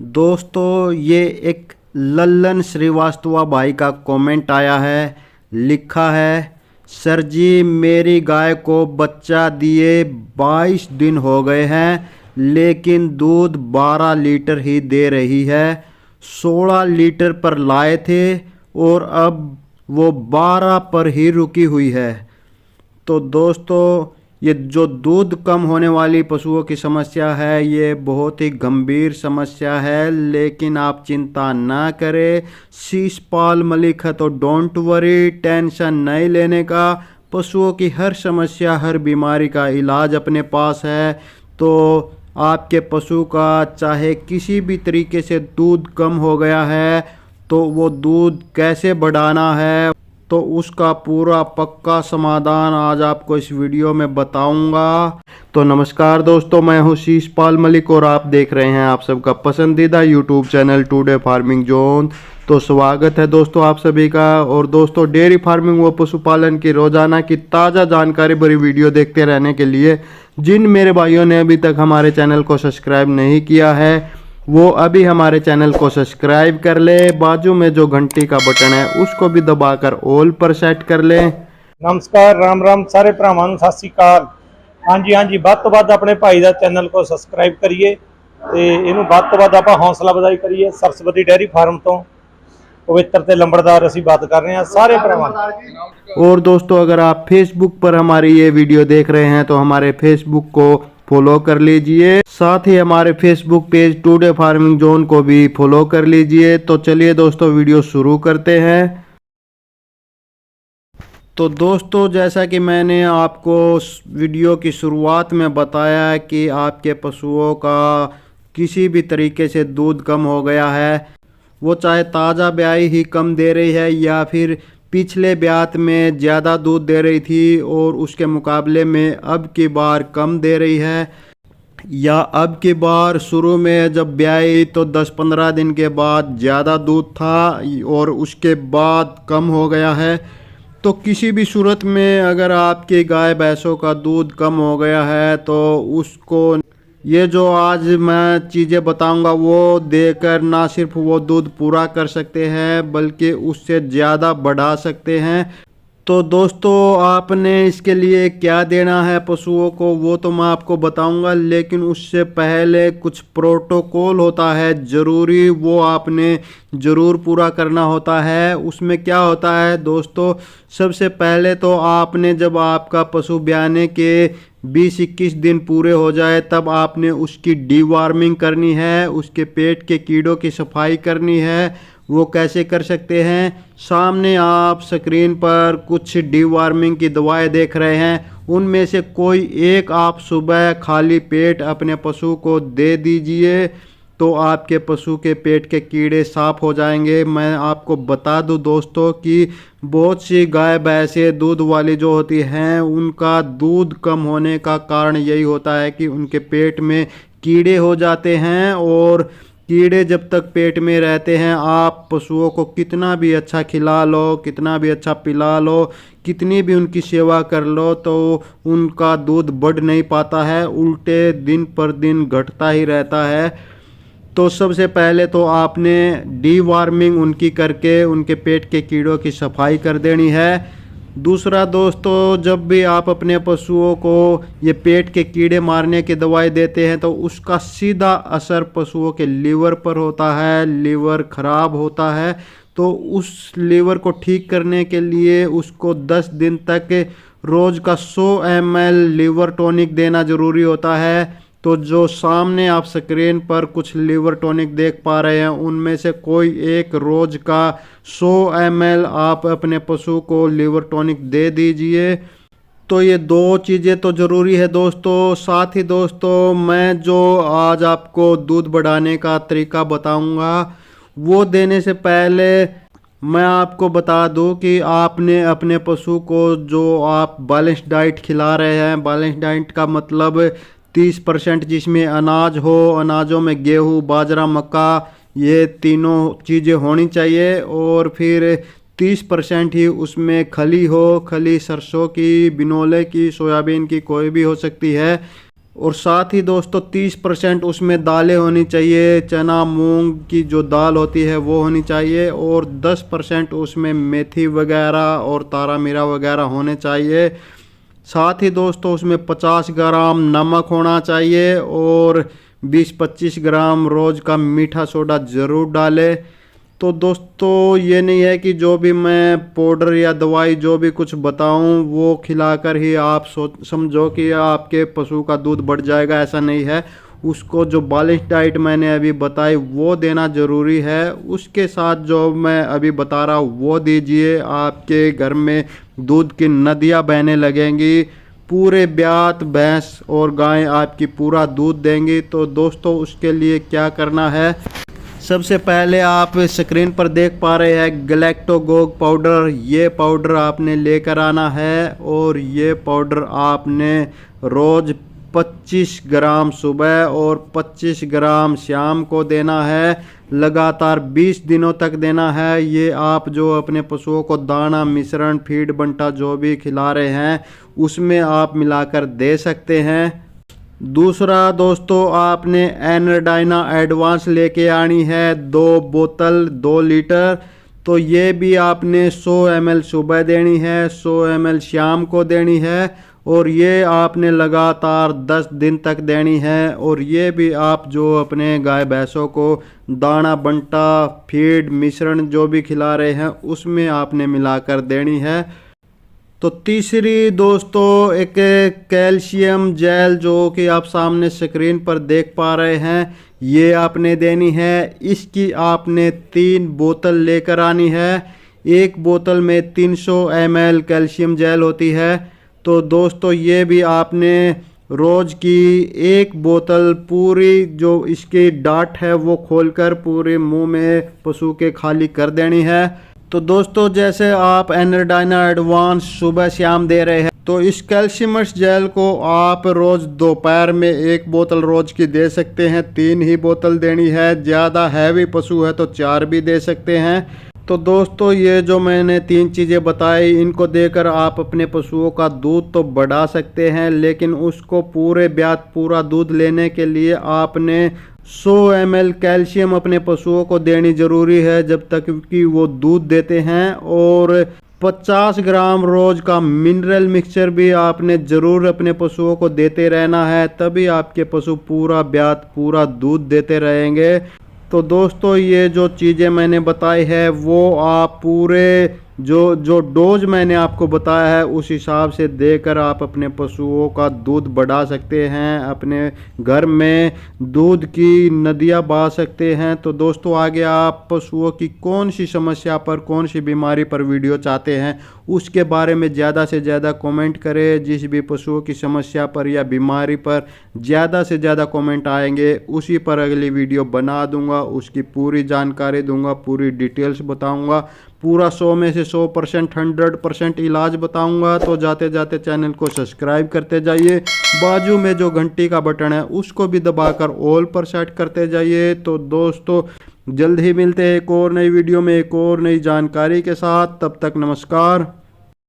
दोस्तों ये एक लल्लन श्रीवास्तव भाई का कमेंट आया है। लिखा है, सर जी मेरी गाय को बच्चा दिए 22 दिन हो गए हैं लेकिन दूध 12 लीटर ही दे रही है। 16 लीटर पर लाए थे और अब वो 12 पर ही रुकी हुई है। तो दोस्तों ये जो दूध कम होने वाली पशुओं की समस्या है ये बहुत ही गंभीर समस्या है, लेकिन आप चिंता ना करें। शीशपाल मलिक है तो डोंट वरी, टेंशन नहीं लेने का। पशुओं की हर समस्या हर बीमारी का इलाज अपने पास है। तो आपके पशु का चाहे किसी भी तरीके से दूध कम हो गया है तो वो दूध कैसे बढ़ाना है तो उसका पूरा पक्का समाधान आज आपको इस वीडियो में बताऊंगा। तो नमस्कार दोस्तों, मैं हूं शीशपाल मलिक और आप देख रहे हैं आप सबका पसंदीदा YouTube channel today farming zone. तो स्वागत है दोस्तों आप सभी का। और दोस्तों डेयरी फार्मिंग व पशुपालन की रोजाना की ताज़ा जानकारी भरी वीडियो देखते रहने के लिए जिन मेरे भाइयों ने अभी तक हमारे चैनल को सब्सक्राइब नहीं किया है वो अभी हमारे चैनल को सब्सक्राइब कर ले। बाजू में जो घंटी का बटन है उसको भी दबाकर ऑल पर सेट कर ले। नमस्कार, राम राम सारे भरावां नूं सत श्री अकाल। हाँ जी ਵੱਧ ਤੋਂ ਵੱਧ ਆਪਣੇ ਭਾਈ ਦਾ ਚੈਨਲ को ਸਬਸਕ੍ਰਾਈਬ ਕਰੀਏ ਤੇ ਇਹਨੂੰ ਵੱਧ ਤੋਂ ਵੱਧ ਆਪਾਂ ਹੌਸਲਾ ਵਧਾਈ ਕਰੀਏ। सरस्वती डेयरी फार्म तो पवित्र ते लंबड़दार ਅਸੀਂ बात कर रहे हैं सारे भरावां। और दोस्तों अगर आप फेसबुक पर हमारी ये वीडियो देख रहे हैं तो हमारे फेसबुक को फॉलो कर लीजिए, साथ ही हमारे Facebook page today farming zone को भी फॉलो कर लीजिए। तो चलिए दोस्तों वीडियो शुरू करते हैं। तो दोस्तों जैसा कि मैंने आपको वीडियो की शुरुआत में बताया कि आपके पशुओं का किसी भी तरीके से दूध कम हो गया है, वो चाहे ताज़ा ब्याई ही कम दे रही है या फिर पिछले ब्यात में ज़्यादा दूध दे रही थी और उसके मुकाबले में अब की बार कम दे रही है, या अब की बार शुरू में जब ब्याई तो 10-15 दिन के बाद ज़्यादा दूध था और उसके बाद कम हो गया है। तो किसी भी सूरत में अगर आपकी गाय भैंसों का दूध कम हो गया है तो उसको ये जो आज मैं चीज़ें बताऊंगा वो देकर ना सिर्फ वो दूध पूरा कर सकते हैं बल्कि उससे ज़्यादा बढ़ा सकते हैं। तो दोस्तों आपने इसके लिए क्या देना है पशुओं को वो तो मैं आपको बताऊंगा, लेकिन उससे पहले कुछ प्रोटोकॉल होता है ज़रूरी, वो आपने ज़रूर पूरा करना होता है। उसमें क्या होता है दोस्तों, सबसे पहले तो आपने जब आपका पशु ब्याने के 20-21 दिन पूरे हो जाए तब आपने उसकी डीवार्मिंग करनी है, उसके पेट के कीड़ों की सफाई करनी है। वो कैसे कर सकते हैं, सामने आप स्क्रीन पर कुछ डीवार्मिंग की दवाएं देख रहे हैं, उनमें से कोई एक आप सुबह खाली पेट अपने पशु को दे दीजिए तो आपके पशु के पेट के कीड़े साफ हो जाएंगे। मैं आपको बता दूं दोस्तों कि बहुत सी गाय भैंसें दूध वाली जो होती हैं उनका दूध कम होने का कारण यही होता है कि उनके पेट में कीड़े हो जाते हैं, और कीड़े जब तक पेट में रहते हैं आप पशुओं को कितना भी अच्छा खिला लो, कितना भी अच्छा पिला लो, कितनी भी उनकी सेवा कर लो तो उनका दूध बढ़ नहीं पाता है, उल्टे दिन पर दिन घटता ही रहता है। तो सबसे पहले तो आपने डीवार्मिंग उनकी करके उनके पेट के कीड़ों की सफाई कर देनी है। दूसरा दोस्तों, जब भी आप अपने पशुओं को ये पेट के कीड़े मारने की दवाई देते हैं तो उसका सीधा असर पशुओं के लीवर पर होता है, लीवर खराब होता है। तो उस लीवर को ठीक करने के लिए उसको 10 दिन तक रोज़ का 100 ml लीवर टॉनिक देना ज़रूरी होता है। तो जो सामने आप स्क्रीन पर कुछ लीवर टॉनिक देख पा रहे हैं उनमें से कोई एक रोज़ का 100 ml आप अपने पशु को लीवर टॉनिक दे दीजिए। तो ये दो चीज़ें तो ज़रूरी है दोस्तों। साथ ही दोस्तों मैं जो आज आपको दूध बढ़ाने का तरीका बताऊंगा वो देने से पहले मैं आपको बता दूं कि आपने अपने पशु को जो आप बैलेंस डाइट खिला रहे हैं, बैलेंस डाइट का मतलब 30% जिसमें अनाज हो, अनाजों में गेहूँ बाजरा मक्का ये तीनों चीज़ें होनी चाहिए, और फिर 30% ही उसमें खली हो, खली सरसों की, बिनोले की, सोयाबीन की, कोई भी हो सकती है। और साथ ही दोस्तों 30% उसमें दालें होनी चाहिए, चना मूंग की जो दाल होती है वो होनी चाहिए, और 10% उसमें मेथी वगैरह और तारा मीरा वगैरह होने चाहिए। साथ ही दोस्तों उसमें 50 ग्राम नमक होना चाहिए और 20-25 ग्राम रोज़ का मीठा सोडा ज़रूर डालें। तो दोस्तों ये नहीं है कि जो भी मैं पाउडर या दवाई जो भी कुछ बताऊं वो खिलाकर ही आप समझो कि आपके पशु का दूध बढ़ जाएगा, ऐसा नहीं है। उसको जो बैलेंस डाइट मैंने अभी बताई वो देना ज़रूरी है। उसके साथ जो मैं अभी बता रहा हूँ वो दीजिए, आपके घर में दूध की नदियाँ बहने लगेंगी, पूरे ब्यात भैंस और गाय आपकी पूरा दूध देंगी। तो दोस्तों उसके लिए क्या करना है, सबसे पहले आप स्क्रीन पर देख पा रहे हैं गैलेक्टोगोग पाउडर। ये पाउडर आपने लेकर आना है और ये पाउडर आपने रोज़ 25 ग्राम सुबह और 25 ग्राम शाम को देना है, लगातार 20 दिनों तक देना है। ये आप जो अपने पशुओं को दाना मिश्रण फीड बंटा जो भी खिला रहे हैं उसमें आप मिलाकर दे सकते हैं। दूसरा दोस्तों आपने एनर्डाइना एडवांस लेके आनी है 2 बोतल 2 लीटर। तो ये भी आपने 100 ml सुबह देनी है, 100 ml शाम को देनी है, और ये आपने लगातार 10 दिन तक देनी है। और ये भी आप जो अपने गाय भैंसों को दाना बंटा फीड मिश्रण जो भी खिला रहे हैं उसमें आपने मिलाकर देनी है। तो तीसरी दोस्तों एक कैल्शियम जेल जो कि आप सामने स्क्रीन पर देख पा रहे हैं, ये आपने देनी है। इसकी आपने 3 बोतल लेकर आनी है। एक बोतल में 300 ml कैल्शियम जेल होती है। तो दोस्तों ये भी आपने रोज़ की एक बोतल पूरी जो इसकी डाट है वो खोलकर पूरे मुंह में पशु के खाली कर देनी है। तो दोस्तों जैसे आप एनर्डाइना एडवांस सुबह शाम दे रहे हैं, तो इस कैल्शियमस जेल को आप रोज़ दोपहर में 1 बोतल रोज़ की दे सकते हैं, 3 ही बोतल देनी है। ज़्यादा हैवी पशु है तो 4 भी दे सकते हैं। तो दोस्तों ये जो मैंने 3 चीज़ें बताई इनको देकर आप अपने पशुओं का दूध तो बढ़ा सकते हैं, लेकिन उसको पूरे ब्यात पूरा दूध लेने के लिए आपने 100 ml कैल्शियम अपने पशुओं को देनी ज़रूरी है जब तक कि वो दूध देते हैं। और 50 ग्राम रोज़ का मिनरल मिक्सचर भी आपने ज़रूर अपने पशुओं को देते रहना है, तभी आपके पशु पूरा ब्यात पूरा दूध देते रहेंगे। तो दोस्तों ये जो चीज़ें मैंने बताई है वो आप पूरे जो डोज मैंने आपको बताया है उस हिसाब से देकर आप अपने पशुओं का दूध बढ़ा सकते हैं, अपने घर में दूध की नदियाँ बहा सकते हैं। तो दोस्तों आगे आप पशुओं की कौन सी समस्या पर कौन सी बीमारी पर वीडियो चाहते हैं उसके बारे में ज़्यादा से ज़्यादा कमेंट करें। जिस भी पशुओं की समस्या पर या बीमारी पर ज़्यादा से ज़्यादा कमेंट आएंगे उसी पर अगली वीडियो बना दूंगा, उसकी पूरी जानकारी दूंगा, पूरी डिटेल्स बताऊंगा, पूरा 100 में से 100% 100% इलाज बताऊंगा। तो जाते जाते चैनल को सब्सक्राइब करते जाइए, बाजू में जो घंटी का बटन है उसको भी दबाकर ऑल पर सेट करते जाइए। तो दोस्तों जल्द ही मिलते हैं एक और नई वीडियो में एक और नई जानकारी के साथ, तब तक नमस्कार।